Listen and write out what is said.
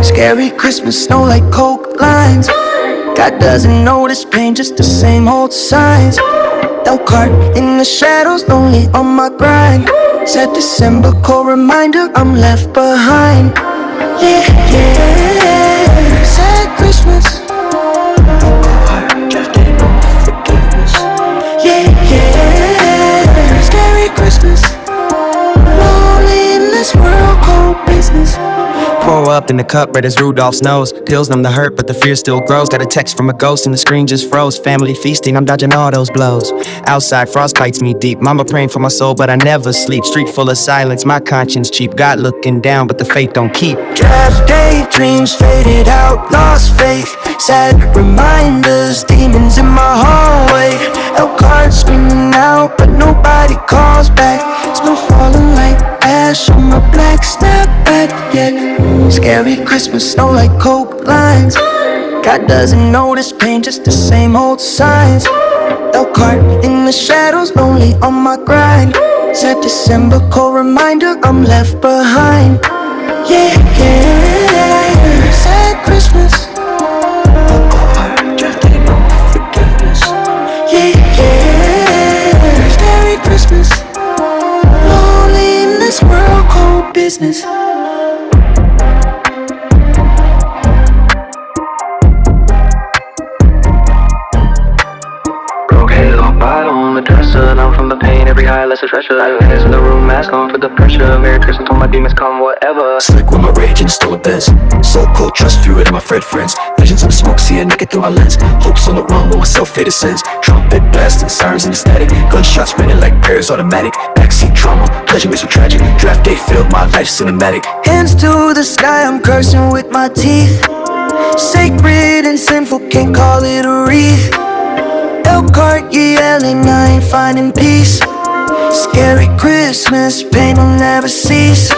Scary Christmas, snow like coke lines. God doesn't notice pain, just the same old signs. Cxrt in the shadows, lonely on my grind. Sad December, cold reminder I'm left behind. Yeah, yeah. Sad Christmas. Drafting no forgiveness. Yeah, yeah. Scary Christmas. Lonely in this world, cold business. Pour up in the cup, red as Rudolph's nose. Pills numb the hurt, but the fear still grows. Got a text from a ghost and the screen just froze. Family feasting, I'm dodging all those blows. Outside, frost bites me deep. Mama praying for my soul, but I never sleep. Street full of silence, my conscience cheap. God looking down, but the faith don't keep. Draft day, dreams faded out, lost faith. Sad reminders, demons in my hallway. Cxrt screaming out, but nobody calls back. Snow falling like ash on my black snapback, yeah. Scary Christmas, snow like coke lines. God doesn't notice pain, just the same old signs. Cxrt in the shadows, lonely on my grind. Sad December, cold reminder I'm left behind. Yeah, yeah. Sad Christmas. Drafting no forgiveness. Yeah, yeah. Scary Christmas. Lonely in this world, cold business. Bottle on the dresser, numb from the pain, every high less a treasure. Hands in the room, mask on for the pressure. Merry Christmas, told my demons come, whatever. Slick with my rage and stole a Benz. So cold, trust fewer than my Fred friends. Visions in the smoke, see a naked through my lens. Hopes on the run with my self-faded sins. Trumpet blasting, sirens in the static. Gunshots spinning like prayers automatic. Backseat trauma, pleasure mixed with tragic. Draft day filled, my life cinematic. Hands to the sky, I'm cursing with my teeth. Sacred and sinful, can't call it a wreath. Cxrt, you yelling, I ain't finding peace. Scary Christmas, pain will never cease.